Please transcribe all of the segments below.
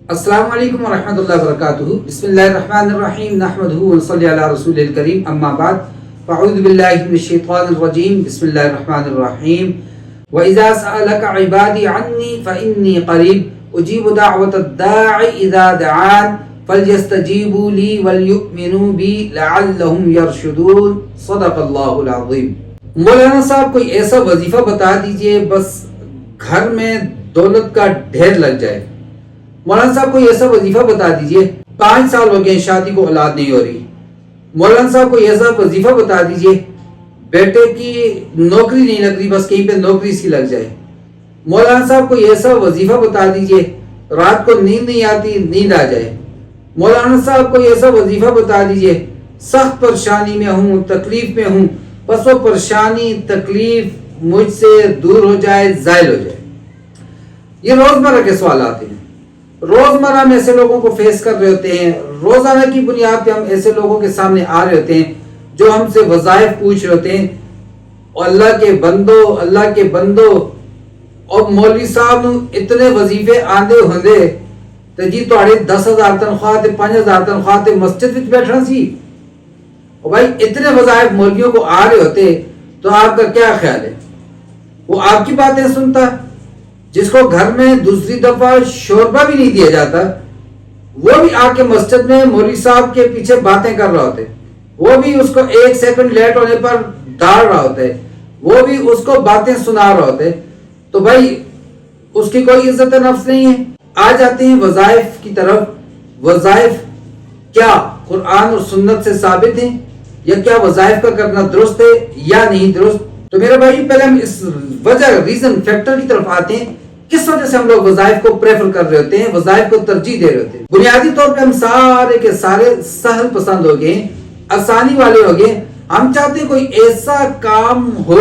السلام علیکم ورحمۃ اللہ وبرکاتہ. بسم اللہ الرحمن الرحیم. نحمدہ ونصلی علی رسول الکریم. اما بعد فاعوذ باللہ من الشیطان الرجیم. بسم اللہ الرحمن الرحیم. وَإِذَا سَأَلَكَ عِبَادِي عَنِّي فَإِنِّي قَرِيبٌ أُجِيبُ دَعْوَةَ الدَّاعِ إِذَا دَعَانِ فَلْيَسْتَجِيبُوا لِي وَلْيُؤْمِنُوا بِي لَعَلَّهُمْ يَرْشُدُونَ. صدق اللہ العظیم. مولانا صاحب کوئی ایسا وظیفہ بتا دیجئے بس گھر میں دولت کا ڈھیر لگ جائے. مولانا صاحب کوئی ایسا وظیفہ بتا دیجئے 5 سال ہو گئے شادی کو اولاد نہیں ہو رہی. مولانا صاحب کوئی ایسا وظیفہ بتا دیجئے بیٹے کی نوکری نہیں لگ رہی بس کہیں پہ نوکری سی لگ جائے. مولانا صاحب کوئی ایسا وظیفہ بتا دیجئے رات کو نیند نہیں آتی نیند آ جائے. مولانا صاحب کوئی ایسا وظیفہ بتا دیجئے سخت پریشانی میں ہوں تکلیف میں ہوں بس وہ پریشانی تکلیف مجھ سے دور ہو جائے زائل ہو جائے. یہ روزمرہ کے سوالات ہیں. روزمرہ میں ایسے لوگوں کو فیس کر رہے ہوتے ہیں. روزانہ کی بنیاد پہ ہم ایسے لوگوں کے سامنے آ رہے ہوتے ہیں جو ہم سے وظائف پوچھ رہے ہوتے ہیں. اللہ کے بندو اور مولوی صاحب نو اتنے وظیفے آندے ہوندے تے جی تواڈے 10,000 تنخواہ تے 5,000 تنخواہ تے مسجد وچ بیٹھنا سی. اور بھائی اتنے وظائف مولویوں کو آ رہے ہوتے تو آپ کا کیا خیال ہے؟ وہ آپ کی باتیں سنتا؟ جس کو گھر میں دوسری دفعہ شوربہ بھی نہیں دیا جاتا وہ بھی آ کے مسجد میں مولوی صاحب کے پیچھے باتیں کر رہا ہوتے. وہ بھی اس کو 1 سیکنڈ لیٹ ہونے پر ڈال رہا ہوتا ہے. وہ بھی اس کو باتیں سنا رہا ہوتا ہے. تو بھائی اس کی کوئی عزت نفس نہیں ہے. آ جاتے ہیں وظائف کی طرف. وظائف کیا قرآن اور سنت سے ثابت ہیں یا کیا وظائف کا کرنا درست ہے یا نہیں درست؟ تو میرے بھائی پہلے ہم اس وجہ ریزن فیکٹر کی طرف آتے ہیں کس وجہ سے ہم لوگ وظائف کو پریفر کر رہے ہوتے ہیں وظائف کو ترجیح دے رہے ہوتے ہیں. بنیادی طور پہ ہم سارے کے سارے سہل پسند ہو گئے آسانی والے ہو گئے. ہم چاہتے ہیں کوئی ایسا کام ہو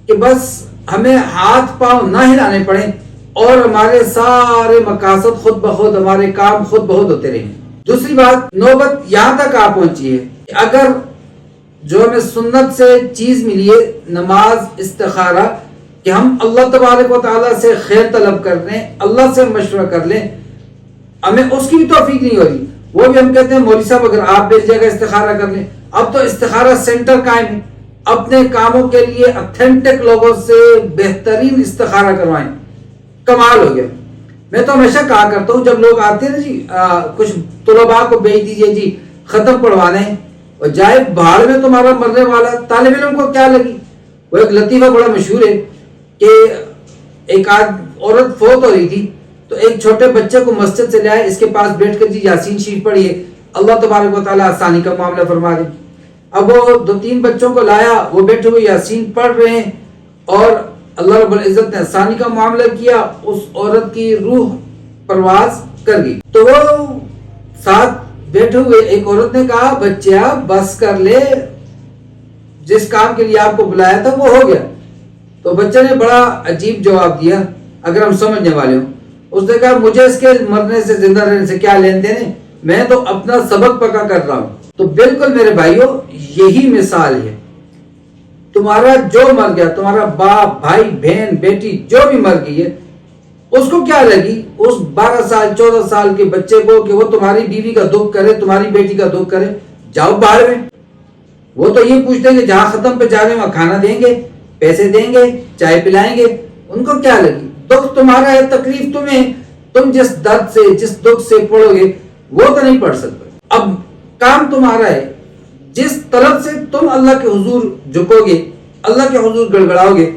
کہ بس ہمیں ہاتھ پاؤں نہ ہلانے پڑیں اور ہمارے سارے مقاصد خود بخود ہمارے کام خود بخود ہوتے رہیں. دوسری بات نوبت یہاں تک آ پہنچی ہے کہ اگر جو ہمیں سنت سے چیز ملی ہے نماز استخارہ کہ ہم اللہ تبارک و تعالیٰ سے خیر طلب کر لیں اللہ سے مشورہ کر لیں ہمیں اس کی بھی توفیق نہیں ہو رہی. وہ بھی ہم کہتے ہیں مولوی صاحب اگر آپ بیچ جگہ استخارہ کر لیں. اب تو استخارہ سینٹر قائم ہے. اپنے کاموں کے لیے اتھینٹک لوگوں سے بہترین استخارہ کروائیں. کمال ہو گیا. میں تو ہمیشہ کہا کرتا ہوں جب لوگ آتے ہیں جی کچھ طلباء کو بھیج دیجئے جی ختم پڑھوانے ہیں اور جائے بھاڑ میں تمہارا مرنے والا طالب علم کو کیا لگی. وہ ایک لطیفہ بڑا مشہور ہے کہ ایک عورت فوت ہو رہی تھی تو ایک چھوٹے بچے کو مسجد سے لے آئے اس کے پاس بیٹھ کر جی یاسین شریف پڑھیے اللہ تبارک و تعالیٰ آسانی کا معاملہ فرما دے. اب وہ 2-3 بچوں کو لایا وہ بیٹھے ہوئے یاسین پڑھ رہے ہیں اور اللہ رب العزت نے آسانی کا معاملہ کیا. اس عورت کی روح پرواز کر گئی. تو وہ ساتھ بیٹھے ہوئے ایک عورت نے کہا بچے آپ بس کر لے جس کام کے لیے آپ کو بلایا تھا وہ ہو گیا. تو بچے نے بڑا عجیب جواب دیا اگر ہم سمجھنے والے ہوں. اس نے کہا مجھے اس کے مرنے سے زندہ رہنے سے کیا لین دین ہے میں تو اپنا سبق پکا کر رہا ہوں. تو بالکل میرے بھائیوں یہی مثال ہے. تمہارا جو مر گیا تمہارا باپ بھائی بہن بیٹی جو بھی مر گئی ہے اس کو کیا لگی اس 12 سال 14 سال کے بچے کو کہ وہ تمہاری بیوی کا دکھ کرے تمہاری بیٹی کا دکھ کرے. جاؤ باہر میں. وہ تو یہ پوچھتے ہیں کہ جہاں ختم پہ جانے وہاں کھانا دیں گے پیسے دیں گے چائے پلائیں گے. ان کو کیا لگی دکھ تمہارا ہے تکلیف تمہیں تم جس درد سے جس دکھ سے پڑھو گے وہ تو نہیں پڑھ سکتے. اب کام تمہارا ہے جس طرف سے تم اللہ کے حضور جھکو گے اللہ کے حضور گڑگڑاؤ گے.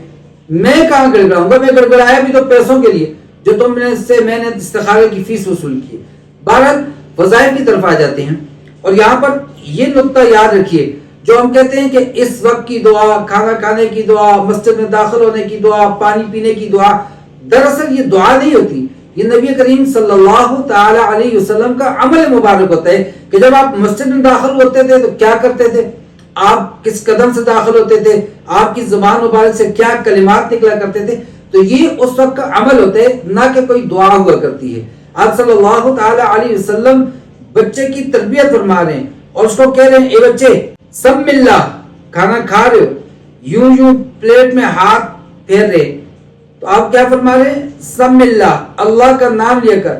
میں کہاں گڑگڑاؤں گا. میں گڑگڑایا بھی تو پیسوں کے لیے جو تم نے سے میں نے استخارے کی فیس وصول کی. بہرحال وظائف کی طرف آ جاتے ہیں اور یہاں پر یہ نقطہ یاد رکھیے جو ہم کہتے ہیں کہ اس وقت کی دعا کھانا کھانے کی دعا مسجد میں داخل ہونے کی دعا پانی پینے کی دعا دراصل یہ دعا نہیں ہوتی. یہ نبی کریم صلی اللہ تعالی علیہ وسلم کا عمل مبارک ہوتا ہے کہ جب آپ مسجد میں داخل ہوتے تھے تو کیا کرتے تھے آپ کس قدم سے داخل ہوتے تھے آپ کی زبان مبارک سے کیا کلمات نکلا کرتے تھے. تو یہ اس وقت کا عمل ہوتا ہے نہ کہ کوئی دعا ہوا کرتی ہے. آپ صلی اللہ تعالی علیہ وسلم بچے کی تربیت فرما رہے ہیں اور اس کو کہہ رہے ہیں اے بچے سم اللہ کھانا کھا رہے ہو یوں پلیٹ میں ہاتھ پھیر رہے تو آپ کیا فرما رہے ہیں سم اللہ اللہ کا نام لے کر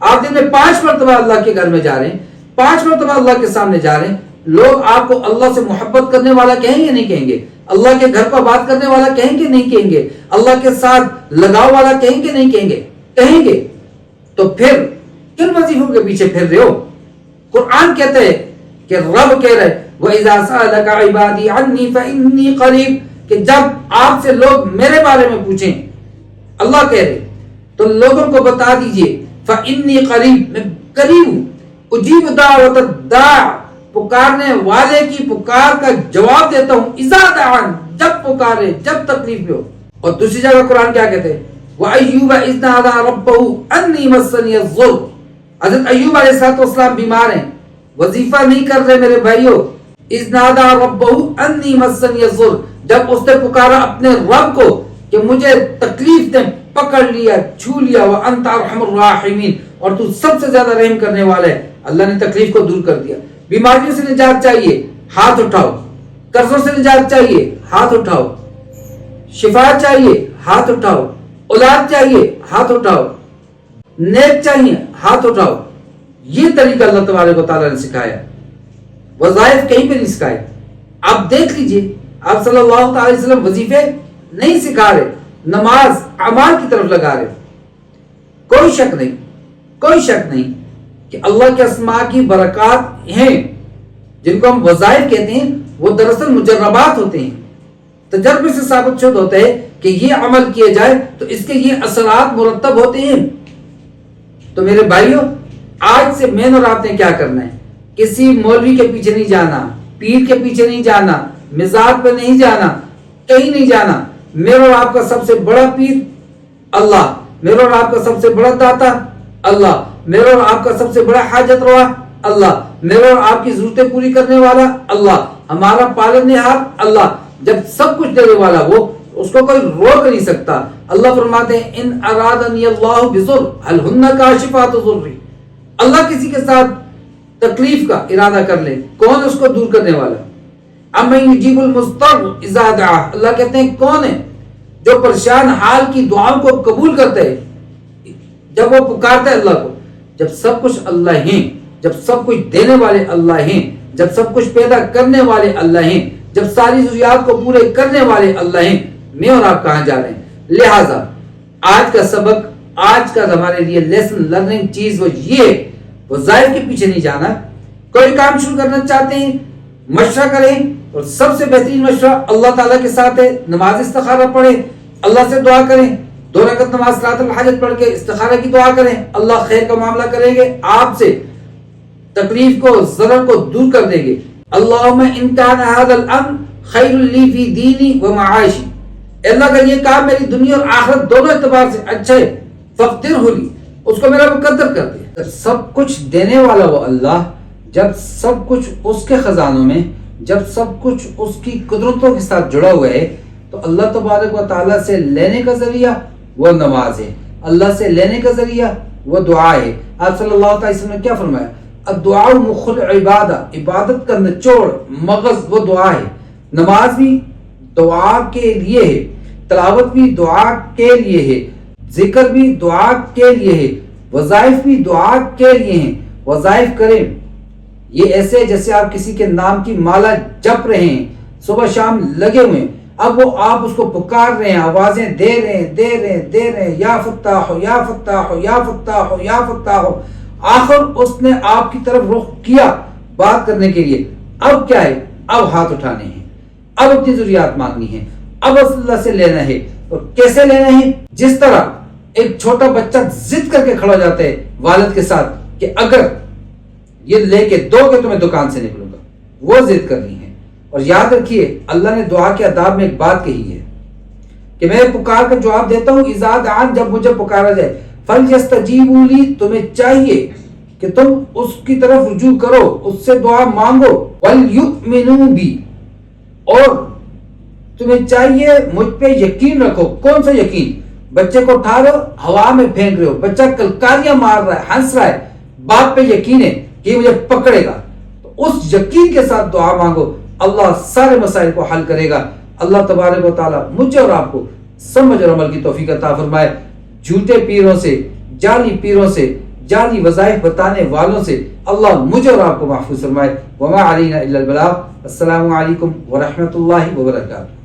آپ دن میں 5 مرتبہ اللہ کے گھر میں جا رہے ہیں، 5 مرتبہ اللہ کے سامنے جا رہے ہیں، لوگ آپ کو اللہ سے محبت کرنے والا کہیں گے نہیں کہیں گے؟ اللہ کے گھر پر بات کرنے والا کہیں گے نہیں کہیں گے؟ اللہ کے ساتھ لگاؤ والا کہیں گے نہیں کہیں گے؟ کہیں گے۔ تو پھر کن وظیفوں کے پیچھے پھر رہے ہو؟ قرآن کہتے ہیں کہ رب کہہ رہے وَإِذَا سَأَلَكَ عِبَادِي عَنِّي فَإِنِّي قَرِيبٌ، کہ جب آپ سے لوگ میرے بارے میں پوچھیں، اللہ کہہ رہے تو لوگوں کو بتا دیجئے فَإِنِّي قَرِيب، میں قریب ہوں، اجیب دعوت الداع، پکارنے والے کی پکار کا جواب دیتا ہوں، اذا دعان، جب پکارے، جب تکلیف میں ہو۔ اور دوسری جگہ قرآن کیا کہتے ہیں وَأَيُّوبَ إِذْ نَادَىٰ رَبَّهُ أَنِّي مَسَّنِيَ الضُّرُّ، حضرت ایوب علیہ السلام بیمار ہیں، وظیفہ نہیں کر رہے میرے بھائیو۔ اِذْ نَادَىٰ رَبَّهُ أَنِّي مَسَّنِيَ الضُّرُّ، جب اس نے پکارا اپنے رب کو کہ مجھے تکلیف نے پکڑ لیا، چھو لیا، وَأَنْتَ أَرْحَمُ الرَّاحِمِينَ، اور تو سب سے زیادہ رحم کرنے والا ہے، اللہ نے تکلیف کو دور کر دیا۔ بیماریوں سے نجات چاہیے، ہاتھ اٹھاؤ۔ قرضوں سے نجات چاہیے، ہاتھ اٹھاؤ۔ شفا چاہیے، ہاتھ اٹھاؤ۔ اولاد چاہیے، ہاتھ اٹھاؤ۔ نیک چاہیے، ہاتھ اٹھاؤ۔ یہ طریقہ اللہ تبارک و تعالیٰ نے سکھایا، وظائف کہیں پہ نہیں سکھائے۔ آپ دیکھ لیجئے، آپ صلی اللہ تعالی وسلم وظیفے نہیں سکھا رہے، نماز اعمال کی طرف لگا رہے۔ کوئی شک نہیں، کوئی شک نہیں کہ اللہ کے اسماء کی برکات ہیں، جن کو ہم وظائف کہتے ہیں، وہ دراصل مجربات ہوتے ہیں، تجربے سے ثابت شدہ ہوتا ہے کہ یہ عمل کیا جائے تو اس کے یہ اثرات مرتب ہوتے ہیں۔ تو میرے بھائیوں، آج سے میں اور آپ نے کیا کرنا ہے؟ کسی مولوی کے پیچھے نہیں جانا، پیر کے پیچھے نہیں جانا، مزاج پہ نہیں جانا، کہیں نہیں جانا۔ میرا اور آپ کا سب سے بڑا پیر اللہ، میرا اور آپ کا سب سے بڑا داتا اللہ، میرا اور آپ کا سب سے بڑا حاجت روا اللہ، میرا اور آپ کی ضرورتیں پوری کرنے والا اللہ، ہمارا پالنہار اللہ، جب سب کچھ دینے والا وہ، اس کو کوئی روک نہیں سکتا۔ اللہ فرماتے ہیں ان ارادنی اللہ بضر هل هن کاشفات ضر، اللہ کسی کے ساتھ تکلیف کا ارادہ کر لے، کون اس کو دور کرنے والا؟ امن یجیب المضطر اذا دعا، اللہ کہتے ہیں کون ہے جو پریشان حال کی دعاؤں کو قبول کرتے ہیں جب وہ پکارتے ہیں اللہ کو۔ جب سب کچھ اللہ ہیں، جب سب کچھ دینے والے اللہ ہیں، جب سب کچھ پیدا کرنے والے اللہ ہیں، جب ساری ضروریات کو پورے کرنے والے اللہ ہیں، میں اور آپ کہاں جا رہے ہیں؟ لہٰذا آج کا سبق، آج کا ہمارے لیے لیسن لرننگ چیز وہ یہ ہے، وظائف کے پیچھے نہیں جانا۔ کوئی کام شروع کرنا چاہتے ہیں، مشورہ کریں، اور سب سے بہترین مشورہ اللہ تعالیٰ کے ساتھ ہے۔ نماز استخارہ پڑھیں، اللہ سے دعا کریں، 2 رکعت نماز صلاۃ الحاجت پڑھ کے استخارہ کی دعا کریں، اللہ خیر کا معاملہ کریں گے، آپ سے تکلیف کو، ضرر کو دور کر دیں گے۔ اللہم ان کان ھذا الامر خیر لی فی دینی و معاشی، اللہ اگر یہ کام میری دنیا اور آخرت دونوں اعتبار سے اچھا ہے، فقدرہ لی، اس کو میرا مقدر کر دے۔ سب کچھ دینے والا وہ اللہ، جب سب کچھ اس کے خزانوں میں، جب سب کچھ اس کی قدرتوں کے ساتھ جڑا ہوا ہے، تو اللہ تبارک و تعالیٰ سے لینے کا ذریعہ وہ نماز ہے، اللہ سے لینے کا ذریعہ وہ دعا ہے۔ آپ صلی اللہ علیہ وسلم نے کیا فرمایا؟ الدعاء مخ العبادہ، عبادت کا نچوڑ، مغز وہ دعا ہے۔ نماز بھی دعا کے لیے ہے، تلاوت بھی دعا کے لیے ہے، ذکر بھی دعا کے لیے ہے، وظائف بھی دعا کے لیے ہیں۔ وظائف کریں، یہ ایسے جیسے آپ کسی کے نام کی مالا جپ رہے ہیں، صبح شام لگے ہوئے ہیں، اب وہ آپ اس کو پکار رہے ہیں، آوازیں دے رہے ہیں، یا فتاح یا فتاح یا فتاح یا فتاح، آخر اس نے آپ کی طرف رخ کیا بات کرنے کے لیے۔ اب کیا ہے؟ اب ہاتھ اٹھانے ہیں، اب اپنی ضروریات مانگنی ہے، اب اللہ سے لینا ہے۔ اور کیسے لینا ہے؟ جس طرح ایک چھوٹا بچہ ضد کر کے کھڑا ہو جاتا ہے والد کے ساتھ کہ اگر یہ لے کے دو گے تو میں دکان سے نکلوں گا، وہ ضد کرنی ہے۔ اور یاد رکھیے اللہ نے دعا کے آداب میں ایک بات کہی ہے کہ میں پکار کا جواب دیتا ہوں اذا دعان، جب مجھے پکارا جائے، فلیستجیبوا لی، تمہیں چاہیے کہ تم اس کی طرف رجوع کرو، اس سے دعا مانگو، ولیؤمنوا بی، اور تمہیں چاہیے مجھ پہ یقین رکھو۔ کون سا یقین؟ بچے کو اٹھا رہے ہو، ہوا میں پھینک رہے ہو، بچہ کلکاریاں مار رہا ہے، ہنس رہا ہے، باپ پہ یقین ہے کہ یہ مجھے پکڑے گا، تو اس یقین کے ساتھ دعا مانگو، اللہ سارے مسائل کو حل کرے گا۔ اللہ تبارک و تعالیٰ مجھے اور آپ کو سمجھ اور عمل کی توفیق عطا فرمائے۔ جھوٹے پیروں سے، جعلی پیروں سے، جعلی وظائف بتانے والوں سے اللہ مجھے اور آپ کو محفوظ فرمائے۔ وما علینا الا البلاغ۔ السلام علیکم ورحمۃ اللہ وبرکاتہ۔